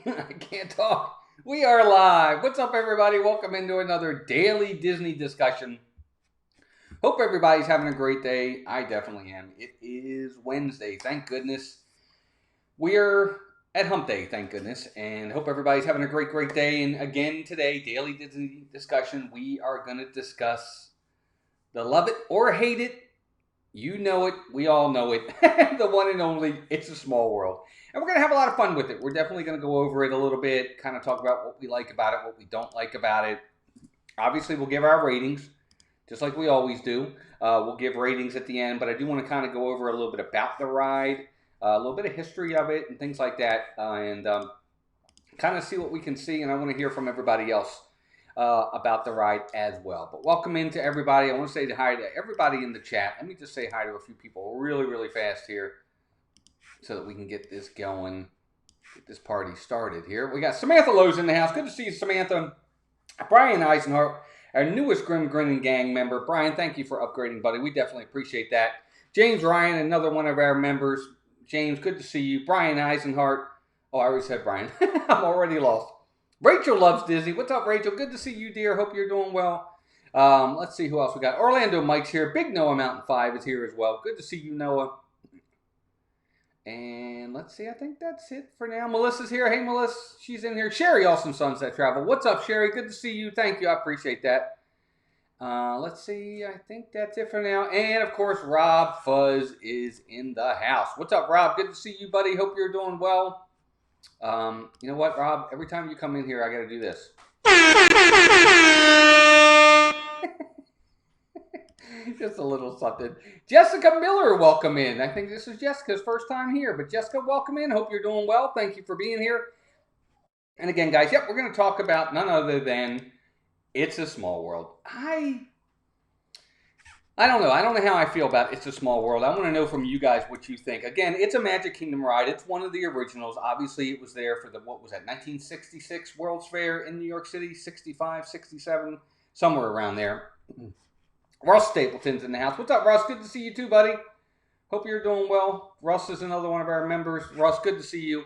And I can't talk. We are live. What's up, everybody? Welcome into another daily Disney discussion. Hope everybody's having a great day. I definitely am. It is Wednesday. Thank goodness. We're at Hump Day, thank goodness. And hope everybody's having a great day. And again, today, daily Disney discussion, we are going to discuss the love it or hate it. You know it. We all know it. The one and only It's a Small World. And we're going to have a lot of fun with it. We're definitely going to go over it a little bit, kind of talk about what we like about it, what we don't like about it. Obviously, we'll give our ratings, just like we always do. We'll give ratings at the end, but I do want to kind of go over a little bit about the ride, a little bit of history of it, and things like that, and kind of see what we can see. And I want to hear from everybody else about the ride as well. But welcome into everybody. I want to say hi to everybody in the chat. Let me just say hi to a few people really fast here so that we can get this going, get this party started here. We got Samantha Lowe's in the house. Good to see you, Samantha. Brian Eisenhart, our newest Grim Grinning Gang member. Brian, thank you for upgrading, buddy. We definitely appreciate that. James Ryan, another one of our members. James, good to see you. Brian Eisenhart. Oh, I already said Brian. I'm already lost. Rachel loves Disney. What's up, Rachel? Good to see you, dear. Hope you're doing well. Let's see who else we got. Orlando Mike's here. Big Noah Mountain 5 is here as well. Good to see you, Noah. And let's see. I think that's it for now. Melissa's here. Hey, Melissa. She's in here. Sherry, Awesome Sunset Travel. What's up, Sherry? Good to see you. Thank you. I appreciate that. Let's see. I think that's it for now. And, of course, Rob Fuzz is in the house. What's up, Rob? Good to see you, buddy. Hope you're doing well. You know what, Rob? Every time you come in here, I got to do this. Just a little something. Jessica Miller, welcome in. I think this is Jessica's first time here, but Jessica, welcome in. Hope you're doing well. Thank you for being here. And again, guys, yep, we're going to talk about none other than It's a Small World. I don't know. I don't know how I feel about It's a Small World. I want to know from you guys what you think. Again, it's a Magic Kingdom ride. It's one of the originals. Obviously, it was there for the, what was that, 1966 World's Fair in New York City, 65, 67, somewhere around there. Russ Stapleton's in the house. What's up, Russ? Good to see you too, buddy. Hope you're doing well. Russ is another one of our members. Russ, good to see you.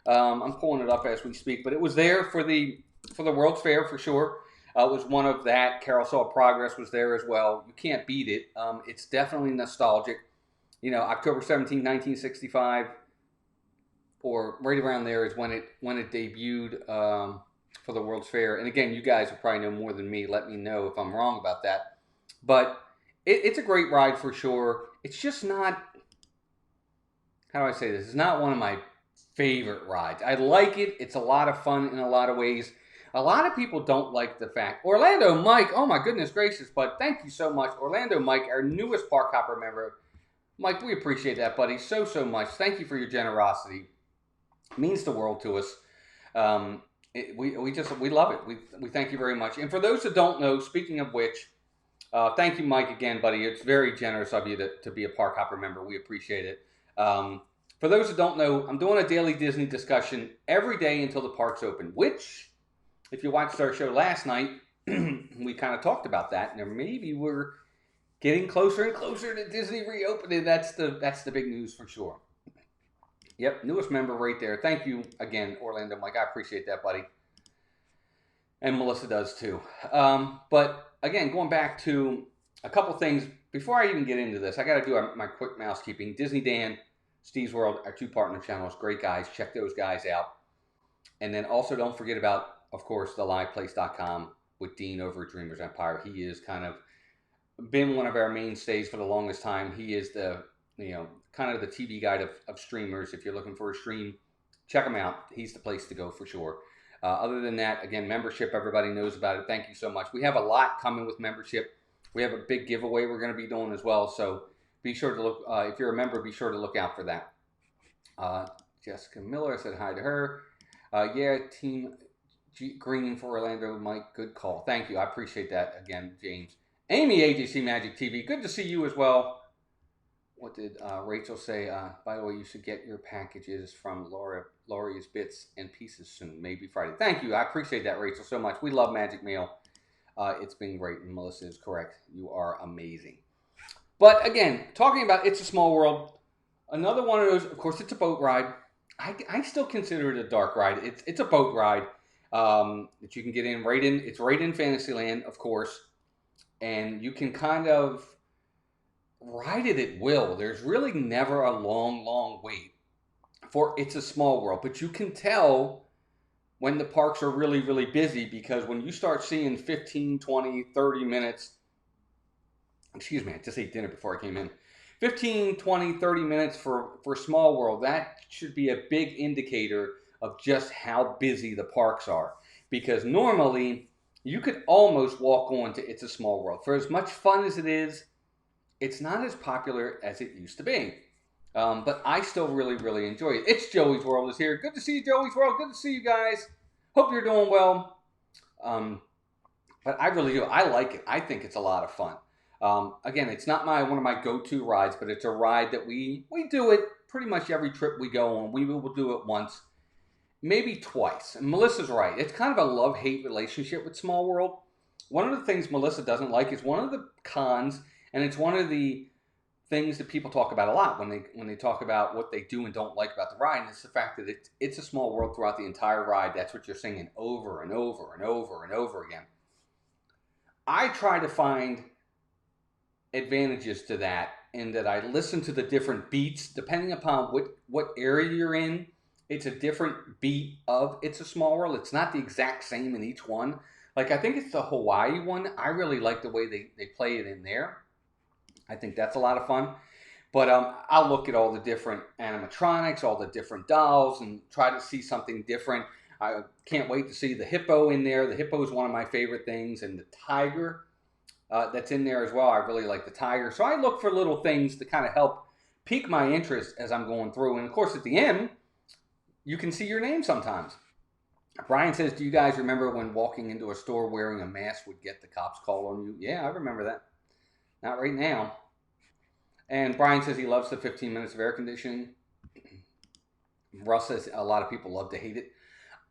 I'm pulling it up as we speak, but it was there for the World's Fair for sure. It was one of that. Carousel of Progress was there as well. You can't beat it. It's definitely nostalgic. You know, October 17, 1965, or right around there is when it debuted for the World's Fair. And again, you guys will probably know more than me. Let me know if I'm wrong about that. But it's a great ride for sure. It's just not, how do I say this? It's not one of my favorite rides. I like it. It's a lot of fun in a lot of ways. A lot of people don't like the fact. Orlando Mike, oh my goodness gracious, bud. Thank you so much. Orlando Mike, our newest Park Hopper member. Mike, we appreciate that, buddy, so much. Thank you for your generosity. It means the world to us. We love it. We thank you very much. And for those that don't know, speaking of which, thank you, Mike, again, buddy. It's very generous of you to be a Park Hopper member. We appreciate it. For those that don't know, I'm doing a daily Disney discussion every day until the parks open, which, if you watched our show last night, we kind of talked about that, and maybe we're getting closer and closer to Disney reopening. That's the big news for sure. Yep, newest member right there. Thank you again, Orlando Mike. I appreciate that, buddy. And Melissa does too. But again, going back to a couple things, before I even get into this, I got to do my quick mousekeeping. Disney Dan, Steve's World, our two partner channels, great guys. Check those guys out. And then also don't forget about, of course, theliveplace.com with Dean over at Dreamers Empire. He is kind of been one of our mainstays for the longest time. He is the, kind of the TV guide of streamers. If you're looking for a stream, check him out. He's the place to go for sure. Other than that, again, membership, everybody knows about it. Thank you so much. We have a lot coming with membership. We have a big giveaway we're going to be doing as well. So be sure to look, if you're a member, be sure to look out for that. Jessica Miller, I said hi to her. Yeah, Team Green for Orlando, Mike, good call. Thank you. I appreciate that again, James. Amy, AJC Magic TV, good to see you as well. What did Rachel say? By the way, you should get your packages from Laurie's Bits and Pieces soon, maybe Friday. Thank you. I appreciate that, Rachel, so much. We love Magic Mail. It's been great, and Melissa is correct. You are amazing. But again, talking about It's a Small World, another one of those, of course, it's a boat ride. I still consider it a dark ride. It's a boat ride that you can get in right in. It's right in Fantasyland, of course, and you can kind of ride it at will. There's really never a long wait for It's a Small World, but you can tell when the parks are really busy, because when you start seeing 15, 20, 30 minutes, excuse me, I just ate dinner before I came in, 15, 20, 30 minutes for Small World, that should be a big indicator of just how busy the parks are. Because normally, you could almost walk on to It's a Small World. For as much fun as it is, it's not as popular as it used to be. But I still really enjoy it. It's Joey's World is here. Good to see you, Joey's World. Good to see you guys. Hope you're doing well. But I really do. I like it. I think it's a lot of fun. Again, it's not one of my go-to rides, but it's a ride that we do it pretty much every trip we go on. We will do it once, maybe twice. And Melissa's right. It's kind of a love-hate relationship with Small World. One of the things Melissa doesn't like is one of the cons, and it's one of the things that people talk about a lot when they talk about what they do and don't like about the ride, and it's the fact that it's a small world throughout the entire ride. That's what you're singing over and over and over and over again. I try to find advantages to that in that I listen to the different beats depending upon what area you're in. It's a different beat of It's a Small World. It's not the exact same in each one. Like, I think it's the Hawaii one. I really like the way they play it in there. I think that's a lot of fun. But I'll look at all the different animatronics, all the different dolls, and try to see something different. I can't wait to see the hippo in there. The hippo is one of my favorite things, and the tiger. that's in there as well. I really like the tiger. So I look for little things to kind of help pique my interest as I'm going through. And of course, at the end, you can see your name sometimes. Brian says, do you guys remember when walking into a store wearing a mask would get the cops called on you? Yeah, I remember that. Not right now. And Brian says he loves the 15 minutes of air conditioning. Russ says a lot of people love to hate it.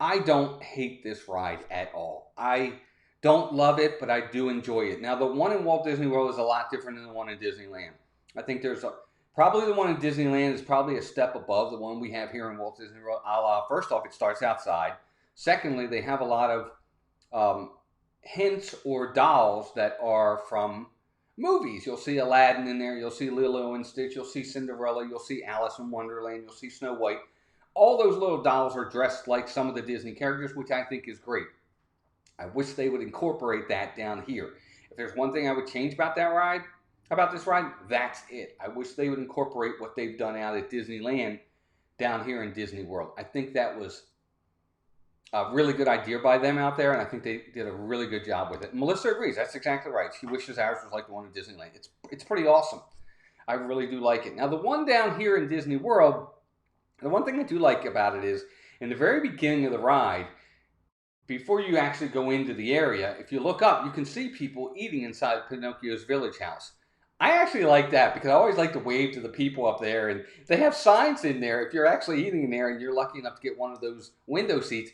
I don't hate this ride at all. I don't love it, but I do enjoy it. Now, the one in Walt Disney World is a lot different than the one in Disneyland. I think probably the one in Disneyland is probably a step above the one we have here in Walt Disney World. First off, it starts outside. Secondly, they have a lot of hints or dolls that are from movies. You'll see Aladdin in there. You'll see Lilo and Stitch. You'll see Cinderella. You'll see Alice in Wonderland. You'll see Snow White. All those little dolls are dressed like some of the Disney characters, which I think is great. I wish they would incorporate that down here. If there's one thing I would change about this ride, that's it. I wish they would incorporate what they've done out at Disneyland down here in Disney World. I think that was a really good idea by them out there, and I think they did a really good job with it. And Melissa agrees. That's exactly right. She wishes ours was like the one in Disneyland. It's pretty awesome. I really do like it. Now, the one down here in Disney World, the one thing I do like about it is in the very beginning of the ride, before you actually go into the area, if you look up, you can see people eating inside Pinocchio's village house. I actually like that because I always like to wave to the people up there, and they have signs in there. If you're actually eating in there and you're lucky enough to get one of those window seats,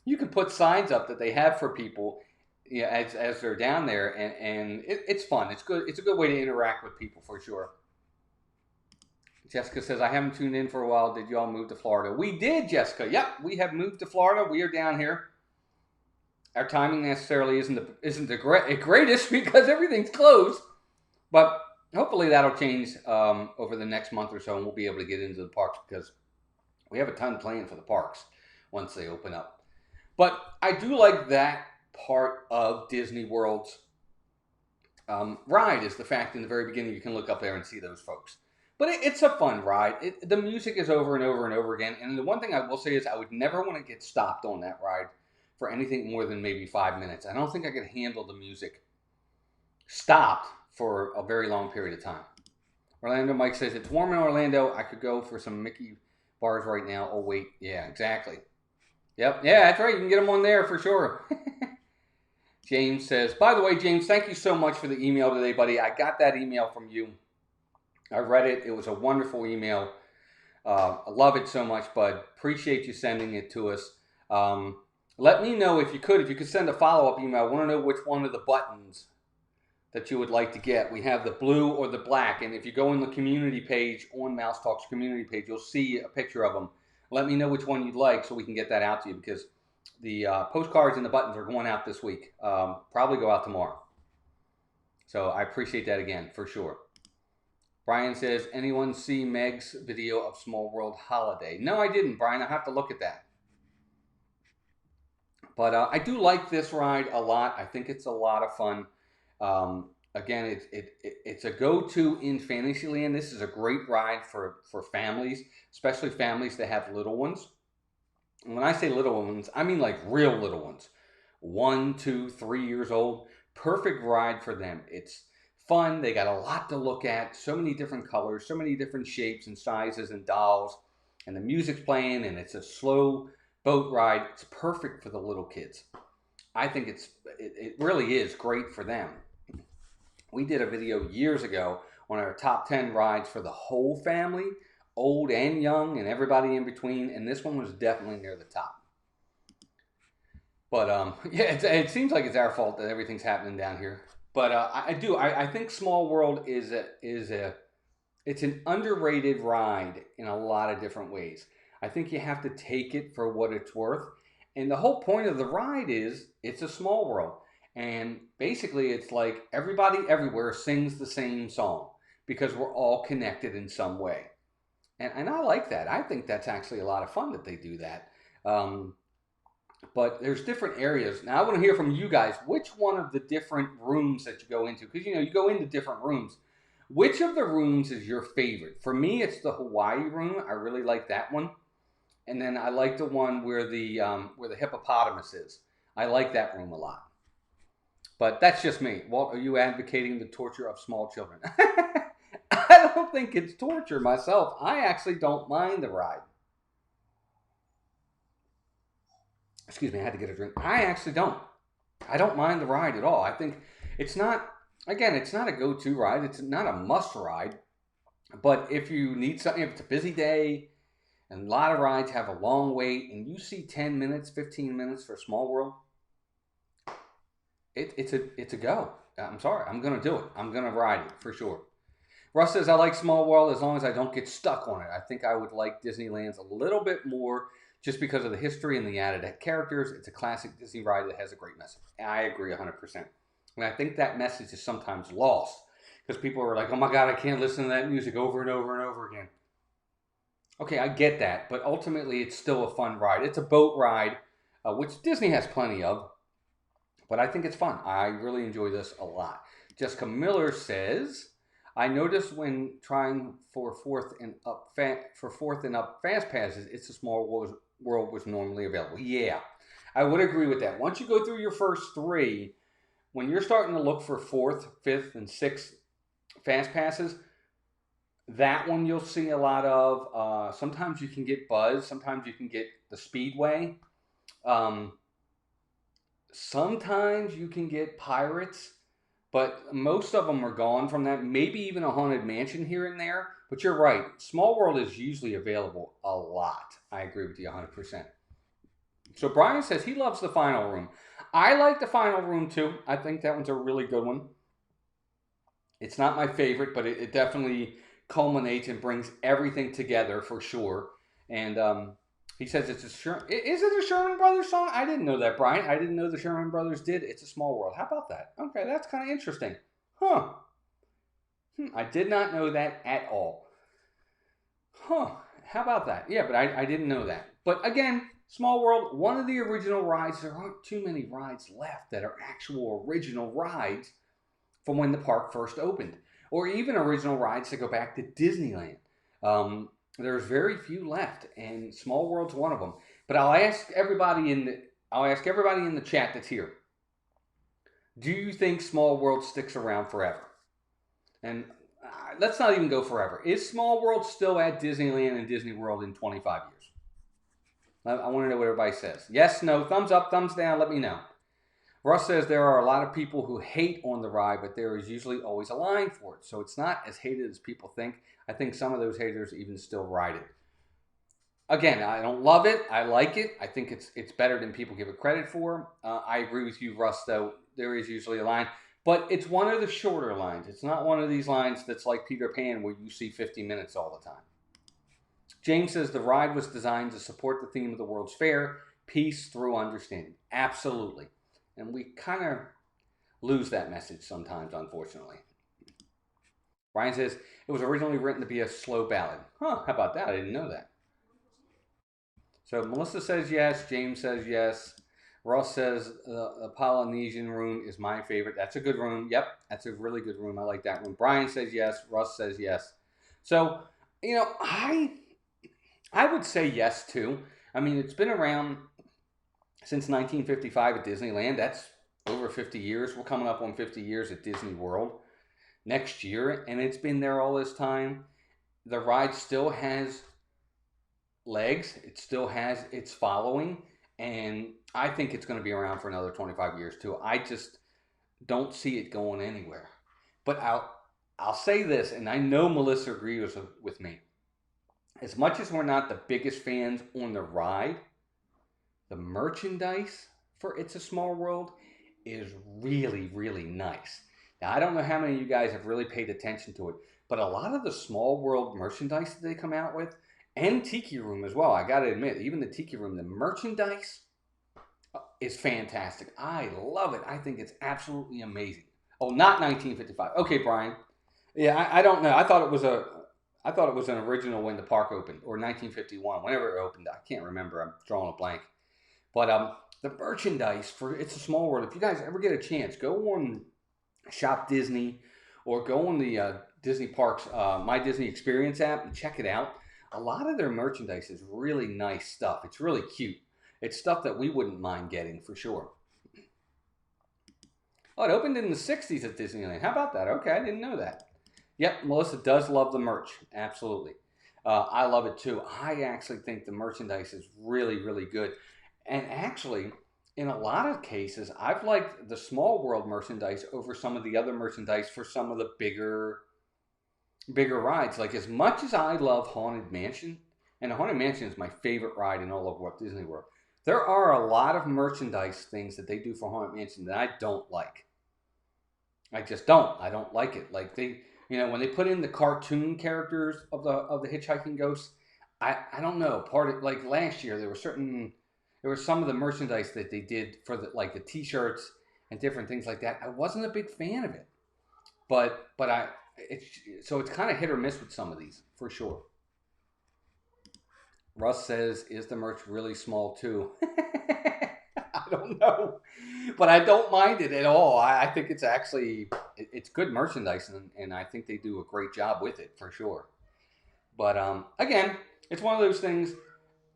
you can put signs up that they have for people, you know, as they're down there, and it's fun. It's good. It's a good way to interact with people for sure. Jessica says, I haven't tuned in for a while. Did you all move to Florida? We did, Jessica. Yep, we have moved to Florida. We are down here. Our timing necessarily isn't the greatest because everything's closed, but hopefully that'll change over the next month or so, and we'll be able to get into the parks because we have a ton planned for the parks once they open up. But I do like that part of Disney World's ride is the fact in the very beginning you can look up there and see those folks. But it's a fun ride. The music is over and over and over again. And the one thing I will say is I would never want to get stopped on that ride for anything more than maybe 5 minutes. I don't think I could handle the music stopped for a very long period of time. Orlando Mike says, it's warm in Orlando. I could go for some Mickey bars right now. Oh, wait. Yeah, exactly. Yep. Yeah, that's right. You can get them on there for sure. James says, by the way, James, thank you so much for the email today, buddy. I got that email from you. I read it. It was a wonderful email. I love it so much, bud. Appreciate you sending it to us. Let me know if you could send a follow-up email. I want to know which one of the buttons that you would like to get. We have the blue or the black, and if you go in the community page on Mouse Talk's community page, you'll see a picture of them. Let me know which one you'd like so we can get that out to you because the postcards and the buttons are going out this week. Probably go out tomorrow. So I appreciate that again, for sure. Brian says, anyone see Meg's video of Small World Holiday? No, I didn't, Brian. I have to look at that. But I do like this ride a lot. I think it's a lot of fun. Again, it's a go-to in Fantasyland. This is a great ride for families, especially families that have little ones. And when I say little ones, I mean like real little ones. 1, 2, 3 years old. Perfect ride for them. It's fun. They got a lot to look at. So many different colors, so many different shapes and sizes and dolls. And the music's playing and it's a slow boat ride. It's perfect for the little kids. I think it really is great for them. We did a video years ago on our top 10 rides for the whole family, old and young and everybody in between. And this one was definitely near the top. But yeah, it seems like it's our fault that everything's happening down here. But I think Small World it's an underrated ride in a lot of different ways. I think you have to take it for what it's worth. And the whole point of the ride is it's a small world. And basically it's like everybody everywhere sings the same song because we're all connected in some way. And I like that. I think that's actually a lot of fun that they do that. But there's different areas. Now I want to hear from you guys, which one of the different rooms that you go into, because you go into different rooms. Which of the rooms is your favorite? For me, it's the Hawaii room. I really like that one. And then I like the one where the hippopotamus is. I like that room a lot. But that's just me. Walt, are you advocating the torture of small children? I don't think it's torture myself. I actually don't mind the ride. Excuse me, I had to get a drink. I actually don't. I don't mind the ride at all. I think it's not, again, it's not a go-to ride. It's not a must ride. But if you need something, if it's a busy day and a lot of rides have a long wait and you see 10 minutes, 15 minutes for Small World, it's a go. I'm sorry. I'm going to do it. I'm going to ride it for sure. Russ says, I like Small World as long as I don't get stuck on it. I think I would like Disneyland's a little bit more just because of the history and the added characters. It's a classic Disney ride that has a great message. I agree 100%. And I think that message is sometimes lost because people are like, oh my God, I can't listen to that music over and over and over again. Okay, I get that, but ultimately it's still a fun ride. It's a boat ride, which Disney has plenty of, but I think it's fun. I really enjoy this a lot. Jessica Miller says, I noticed when trying for fourth and up fast passes, It's a Small World was normally available. Yeah, I would agree with that. Once you go through your first three, when you're starting to look for fourth, fifth, and sixth fast passes, that one you'll see a lot of. Sometimes you can get Buzz. Sometimes you can get the Speedway. Sometimes you can get Pirates. But most of them are gone from that. Maybe even a Haunted Mansion here and there. But you're right. Small World is usually available a lot. I agree with you 100%. So Brian says he loves the Final Room. I like the Final Room too. I think that one's a really good one. It's not my favorite, but it definitely culminates and brings everything together for sure. And he says it's is it a Sherman Brothers song? I didn't know that, Brian. I didn't know the Sherman Brothers did It's a Small World. How about that? Okay, that's kind of interesting. Huh. I did not know that at all. Huh. How about that? Yeah, but I didn't know that. But again, Small World, one of the original rides. There aren't too many rides left that are actual original rides from when the park first opened, or even original rides that go back to Disneyland. There's very few left, and Small World's one of them. But I'll ask everybody in the chat that's here. Do you think Small World sticks around forever? And let's not even go forever. Is Small World still at Disneyland and Disney World in 25 years? I want to know what everybody says. Yes, no, thumbs up, thumbs down. Let me know. Russ says there are a lot of people who hate on the ride, but there is usually always a line for it. So it's not as hated as people think. I think some of those haters even still ride it. Again, I don't love it. I like it. I think it's better than people give it credit for. I agree with you, Russ, though. There is usually a line. But it's one of the shorter lines. It's not one of these lines that's like Peter Pan where you see 50 minutes all the time. James says the ride was designed to support the theme of the World's Fair, peace through understanding. Absolutely. And we kind of lose that message sometimes, unfortunately. Brian says it was originally written to be a slow ballad. Huh, how about that? I didn't know that. So Melissa says yes. James says yes. Ross says the Polynesian room is my favorite. That's a good room. Yep, that's a really good room. I like that room. Brian says yes. Russ says yes. So, I would say yes too. I mean, it's been around since 1955 at Disneyland. That's over 50 years. We're coming up on 50 years at Disney World next year, and it's been there all this time. The ride still has legs. It still has its following, and I think it's going to be around for another 25 years too. I just don't see it going anywhere. But I'll say this, and I know Melissa agrees with me. As much as we're not the biggest fans on the ride, the merchandise for It's a Small World is really, really nice. Now, I don't know how many of you guys have really paid attention to it, but a lot of the Small World merchandise that they come out with, and Tiki Room as well, I got to admit, even the Tiki Room, the merchandise is fantastic. I love it. I think it's absolutely amazing. Oh, not 1955. Okay, Brian. Yeah, I don't know. I thought it was an original when the park opened, or 1951, whenever it opened. I can't remember. I'm drawing a blank. But the merchandise for It's a Small World, if you guys ever get a chance, go on Shop Disney or go on the Disney Parks My Disney Experience app and check it out. A lot of their merchandise is really nice stuff. It's really cute. It's stuff that we wouldn't mind getting for sure. Oh, it opened in the 60s at Disneyland. How about that? Okay, I didn't know that. Yep, Melissa does love the merch. Absolutely. I love it too. I actually think the merchandise is really, really good. And actually, in a lot of cases, I've liked the Small World merchandise over some of the other merchandise for some of the bigger rides. Like, as much as I love Haunted Mansion, and the Haunted Mansion is my favorite ride in all of Walt Disney World, there are a lot of merchandise things that they do for Haunted Mansion that I don't like. I just don't. I don't like it. Like, when they put in the cartoon characters of the hitchhiking ghosts, I don't know. Part of, like, last year there was some of the merchandise that they did for the t-shirts and different things like that. I wasn't a big fan of it. But it's kind of hit or miss with some of these for sure. Russ says, "Is the merch really small too?" I don't know, but I don't mind it at all. I think it's actually it's good merchandise, and I think they do a great job with it for sure. But again, it's one of those things.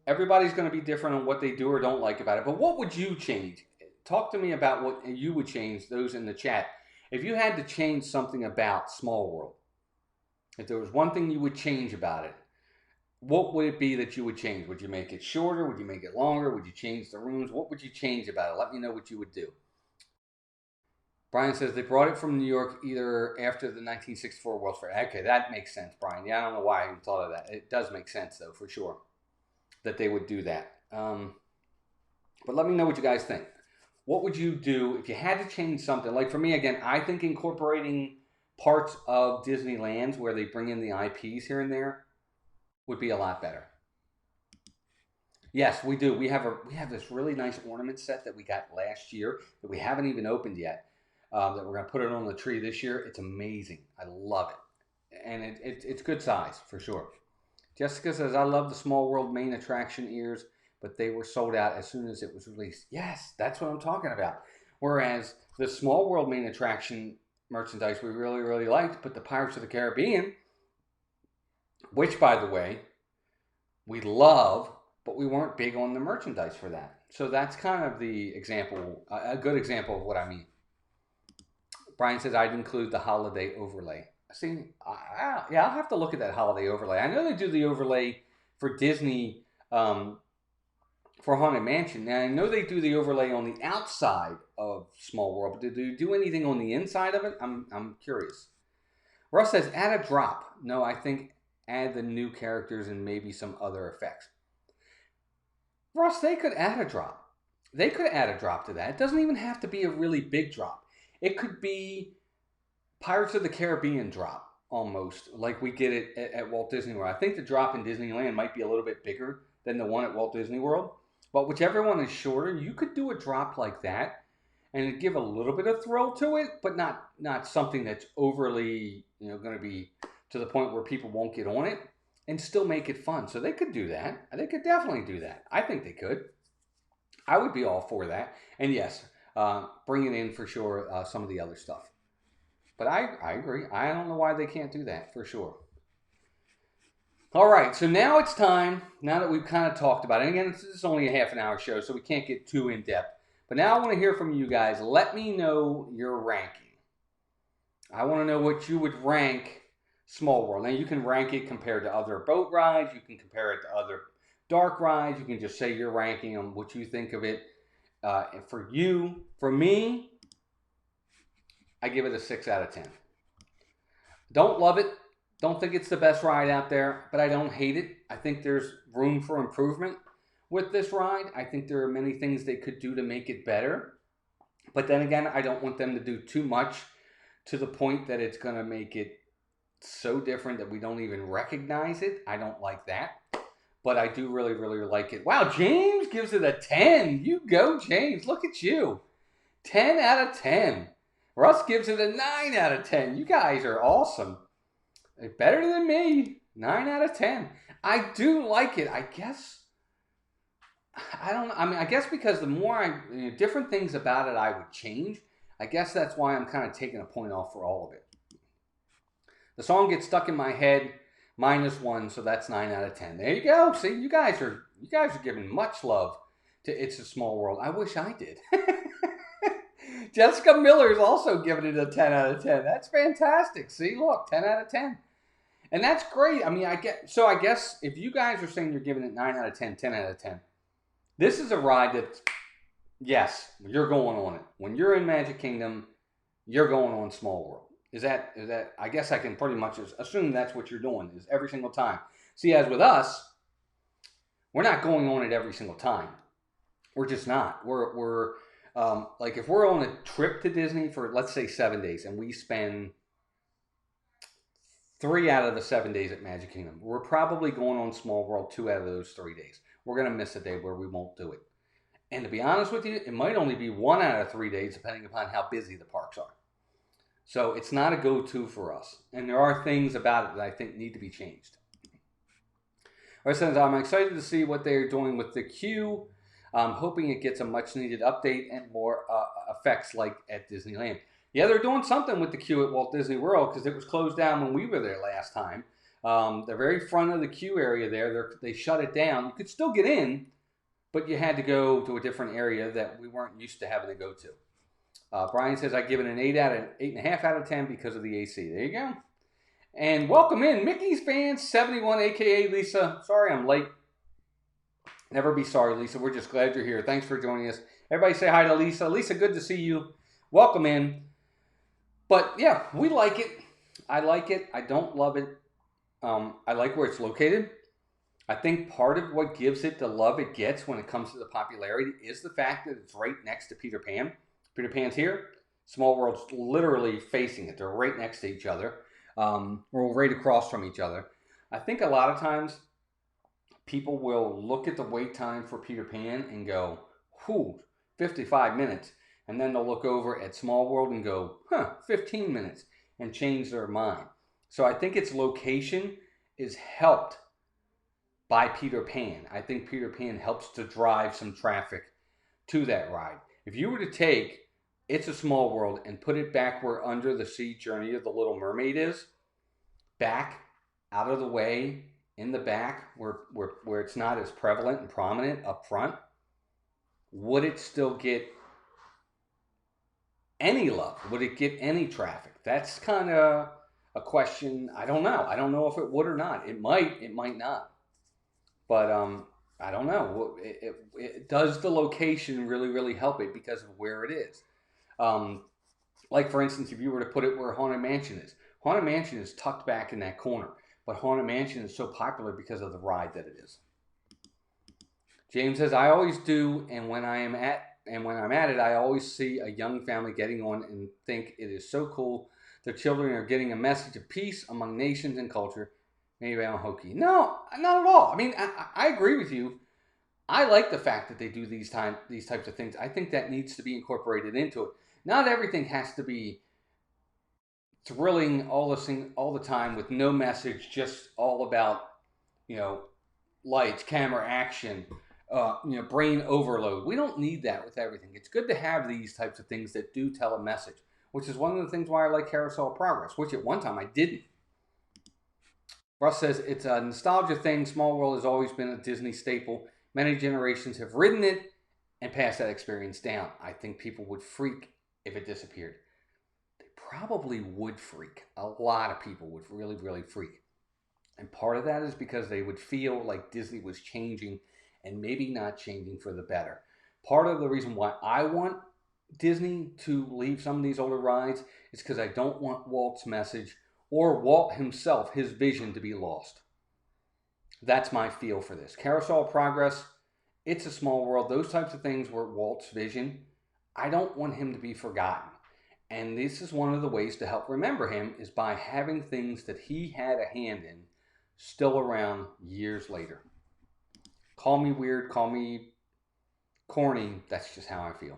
Everybody's going to be different on what they do or don't like about it. But what would you change? Talk to me about what you would change. Those in the chat, if you had to change something about Small World, if there was one thing you would change about it, what would it be that you would change? Would you make it shorter? Would you make it longer? Would you change the rooms? What would you change about it? Let me know what you would do. Brian says they brought it from New York either after the 1964 World's Fair. Okay, that makes sense, Brian. Yeah, I don't know why I even thought of that. It does make sense, though, for sure, that they would do that. But let me know what you guys think. What would you do if you had to change something? Like, for me, again, I think incorporating parts of Disneyland's where they bring in the IPs here and there would be a lot better. Yes, we do. We have this really nice ornament set that we got last year that we haven't even opened yet. That we're gonna put it on the tree this year. It's amazing. I love it, and it's good size for sure. Jessica says, "I love the Small World main attraction ears, but they were sold out as soon as it was released." Yes, that's what I'm talking about. Whereas the Small World main attraction merchandise we really, really liked, but the Pirates of the Caribbean, which, by the way, we love, but we weren't big on the merchandise for that. So that's kind of the example, a good example of what I mean. Brian says, "I'd include the holiday overlay." See, yeah, I'll have to look at that holiday overlay. I know they do the overlay for Disney, for Haunted Mansion. Now, I know they do the overlay on the outside of Small World, but do they do anything on the inside of it? I'm curious. Russ says, "Add a drop." No, I think add the new characters and maybe some other effects. Russ, they could add a drop. They could add a drop to that. It doesn't even have to be a really big drop. It could be Pirates of the Caribbean drop, almost, like we get it at Walt Disney World. I think the drop in Disneyland might be a little bit bigger than the one at Walt Disney World. But whichever one is shorter, you could do a drop like that and it'd give a little bit of thrill to it, but not something that's overly, going to be to the point where people won't get on it, and still make it fun. So they could do that. They could definitely do that. I think they could. I would be all for that. And yes, bringing in for sure some of the other stuff. But I agree. I don't know why they can't do that for sure. All right, so now it's time, now that we've kind of talked about it, and again, this is only a half an hour show, so we can't get too in-depth. But now I want to hear from you guys. Let me know your ranking. I want to know what you would rank Small World. Now, you can rank it compared to other boat rides. You can compare it to other dark rides. You can just say you're ranking them, what you think of it. And for me, I give it a 6 out of 10. Don't love it. Don't think it's the best ride out there, but I don't hate it. I think there's room for improvement with this ride. I think there are many things they could do to make it better. But then again, I don't want them to do too much to the point that it's going to make it so different that we don't even recognize it. I don't like that. But I do really, really like it. Wow, James gives it a 10. You go, James. Look at you. 10 out of 10. Russ gives it a 9 out of 10. You guys are awesome. Better than me. 9 out of 10. I do like it. I guess. I don't know. I mean, I guess because the more different things about it I would change. I guess that's why I'm kind of taking a point off for all of it. The song gets stuck in my head. -1, so that's 9 out of 10. There you go. See, you guys are giving much love to It's a Small World. I wish I did. Jessica Miller is also giving it a 10 out of 10. That's fantastic. See, look, 10 out of 10. And that's great. I mean, I guess if you guys are saying you're giving it 9 out of 10, 10 out of 10, this is a ride that, yes, you're going on it. When you're in Magic Kingdom, you're going on Small World. Is that? I guess I can pretty much assume that's what you're doing is every single time. See, as with us, we're not going on it every single time. We're just not. We're like if we're on a trip to Disney for, let's say, 7 days, and we spend 3 out of the 7 days at Magic Kingdom, we're probably going on Small World 2 out of those 3 days. We're going to miss a day where we won't do it. And to be honest with you, it might only be 1 out of 3 days, depending upon how busy the parks are. So it's not a go-to for us. And there are things about it that I think need to be changed. All right, I'm excited to see what they're doing with the queue. I'm hoping it gets a much-needed update and more effects like at Disneyland. Yeah, they're doing something with the queue at Walt Disney World because it was closed down when we were there last time. The very front of the queue area there, they shut it down. You could still get in, but you had to go to a different area that we weren't used to having to go to. Brian says, I give it an 8.5 out of 10 because of the AC. There you go. And welcome in Mickey's Fan 71, a.k.a. Lisa. Sorry I'm late. Never be sorry, Lisa. We're just glad you're here. Thanks for joining us. Everybody say hi to Lisa. Lisa, good to see you. Welcome in. But yeah, we like it. I like it. I don't love it. I like where it's located. I think part of what gives it the love it gets when it comes to the popularity is the fact that it's right next to Peter Pan. Peter Pan's here. Small World's literally facing it. They're right next to each other. Or right across from each other. I think a lot of times people will look at the wait time for Peter Pan and go, whew, 55 minutes. And then they'll look over at Small World and go, 15 minutes, and change their mind. So I think its location is helped by Peter Pan. I think Peter Pan helps to drive some traffic to that ride. If you were to take It's a Small World and put it back where Under the Sea Journey of the Little Mermaid is, back out of the way in the back where it's not as prevalent and prominent up front, would it still get any love? Would it get any traffic? That's kind of a question. I don't know. I don't know if it would or not. It might not. But I don't know. Does the location really, really help it because of where it is? Like, for instance, if you were to put it where Haunted Mansion is. Haunted Mansion is tucked back in that corner. But Haunted Mansion is so popular because of the ride that it is. James says, I always do, and when I'm at it, I always see a young family getting on and think it is so cool. Their children are getting a message of peace among nations and culture. Maybe I'm hokey. No, not at all. I mean, I agree with you. I like the fact that they do these types of things. I think that needs to be incorporated into it. Not everything has to be thrilling all the time with no message, just all about, lights, camera, action, brain overload. We don't need that with everything. It's good to have these types of things that do tell a message, which is one of the things why I like Carousel of Progress, which at one time I didn't. Russ says, it's a nostalgia thing. Small World has always been a Disney staple. Many generations have ridden it and passed that experience down. I think people would freak if it disappeared. They probably would freak. A lot of people would really, really freak. And part of that is because they would feel like Disney was changing and maybe not changing for the better. Part of the reason why I want Disney to leave some of these older rides is because I don't want Walt's message or Walt himself, his vision, to be lost. That's my feel for this. Carousel of Progress, It's a Small World, those types of things were Walt's vision. I don't want him to be forgotten. And this is one of the ways to help remember him is by having things that he had a hand in still around years later. Call me weird, call me corny, that's just how I feel.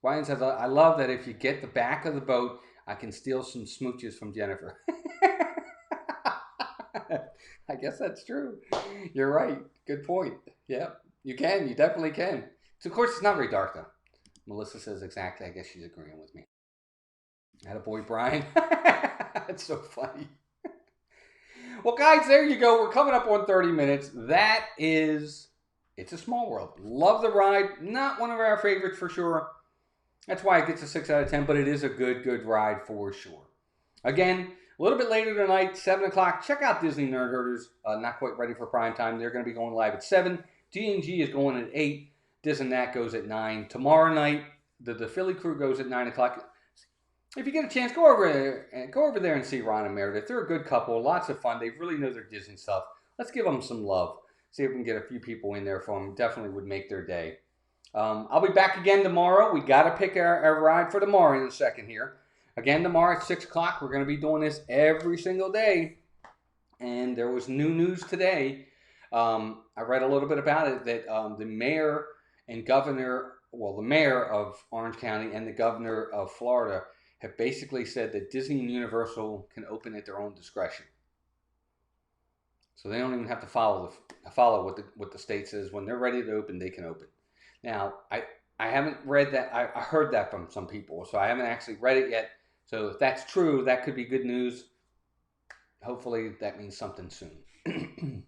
Ryan says, I love that if you get the back of the boat, I can steal some smooches from Jennifer. I guess that's true. You're right. Good point. Yeah, you can. You definitely can. So, of course, it's not very dark, though. Melissa says exactly. I guess she's agreeing with me. Attaboy, Brian. That's so funny. Well, guys, there you go. We're coming up on 30 minutes. That is It's a Small World. Love the ride. Not one of our favorites for sure. That's why it gets a 6 out of 10, but it is a good ride for sure. Again, a little bit later tonight, 7 o'clock, check out Disney Nerd Herders. Not quite ready for prime time. They're going to be going live at 7. G&G is going at 8. Dis and That goes at 9. Tomorrow night, the Philly crew goes at 9 o'clock. If you get a chance, go over there and see Ron and Meredith. They're a good couple. Lots of fun. They really know their Disney stuff. Let's give them some love. See if we can get a few people in there for them. Definitely would make their day. I'll be back again tomorrow. We got to pick our ride for tomorrow in a second here. Again, tomorrow at 6 o'clock. We're going to be doing this every single day. And there was new news today. I read a little bit about it that the mayor and governor, well, the mayor of Orange County and the governor of Florida have basically said that Disney and Universal can open at their own discretion. So they don't even have to follow what the state says. When they're ready to open, they can open. Now, I haven't read that. I heard that from some people, so I haven't actually read it yet. So if that's true, that could be good news. Hopefully that means something soon.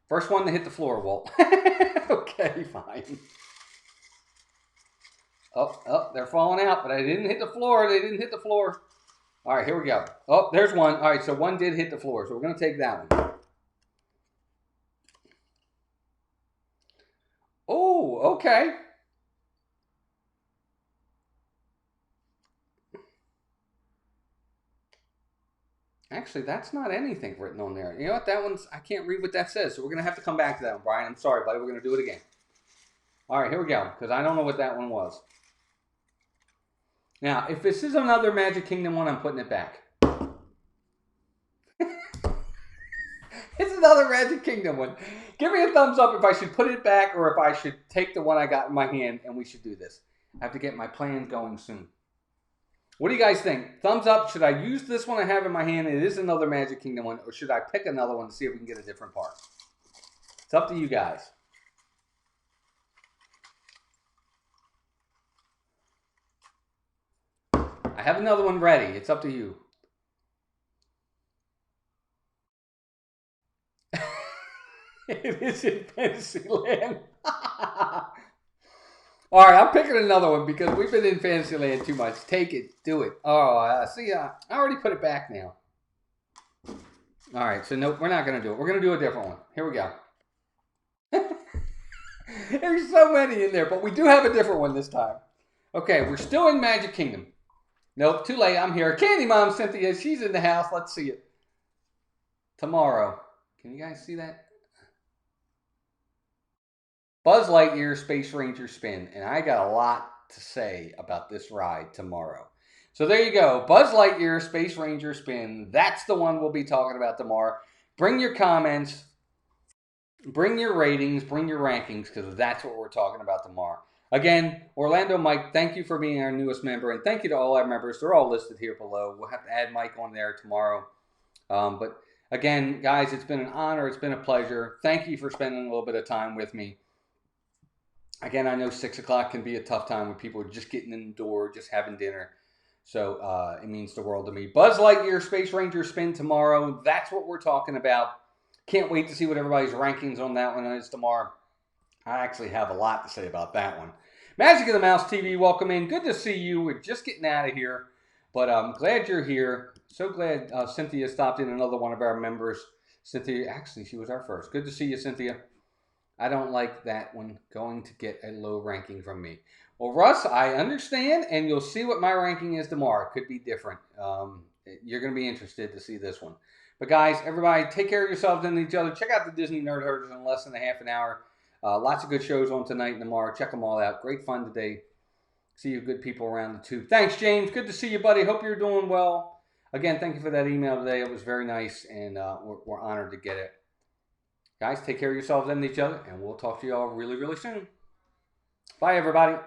First one to hit the floor, Walt. Okay, fine. Oh, they're falling out, but I didn't hit the floor. They didn't hit the floor. All right, here we go. Oh, there's one. All right, so one did hit the floor, so we're going to take that one. Oh, okay. Actually, that's not anything written on there. You know what? That one's, I can't read what that says, so we're going to have to come back to that one, Brian. I'm sorry, buddy. We're going to do it again. All right, here we go, because I don't know what that one was. Now, if this is another Magic Kingdom one, I'm putting it back. It's another Magic Kingdom one. Give me a thumbs up if I should put it back or if I should take the one I got in my hand and we should do this. I have to get my plans going soon. What do you guys think? Thumbs up. Should I use this one I have in my hand? It is another Magic Kingdom one. Or should I pick another one to see if we can get a different part? It's up to you guys. I have another one ready. It's up to you. It is in Fantasyland. All right, I'm picking another one because we've been in Fantasyland too much. Take it. Do it. Oh, see, I already put it back now. All right, so nope, we're not going to do it. We're going to do a different one. Here we go. There's so many in there, but we do have a different one this time. Okay, we're still in Magic Kingdom. Nope, too late. I'm here. Candy Mom Cynthia, she's in the house. Let's see it. Tomorrow. Can you guys see that? Buzz Lightyear Space Ranger Spin. And I got a lot to say about this ride tomorrow. So there you go. Buzz Lightyear Space Ranger Spin. That's the one we'll be talking about tomorrow. Bring your comments. Bring your ratings. Bring your rankings, because that's what we're talking about tomorrow. Again, Orlando Mike, thank you for being our newest member. And thank you to all our members. They're all listed here below. We'll have to add Mike on there tomorrow. But again, guys, it's been an honor. It's been a pleasure. Thank you for spending a little bit of time with me. Again, I know 6 o'clock can be a tough time when people are just getting in the door, just having dinner. So it means the world to me. Buzz Lightyear Space Ranger Spin tomorrow. That's what we're talking about. Can't wait to see what everybody's rankings on that one is tomorrow. I actually have a lot to say about that one. Magic of the Mouse TV, welcome in. Good to see you. We're just getting out of here. But I'm glad you're here. So glad Cynthia stopped in, another one of our members. Cynthia, actually, she was our first. Good to see you, Cynthia. I don't like that one going to get a low ranking from me. Well, Russ, I understand, and you'll see what my ranking is tomorrow. It could be different. You're going to be interested to see this one. But guys, everybody, take care of yourselves and each other. Check out the Disney Nerd Herders in less than a half an hour. Lots of good shows on tonight and tomorrow. Check them all out. Great fun today. See you good people around the tube. Thanks, James. Good to see you, buddy. Hope you're doing well. Again, thank you for that email today. It was very nice, and we're honored to get it. Guys, take care of yourselves and each other, and we'll talk to you all really, really soon. Bye, everybody.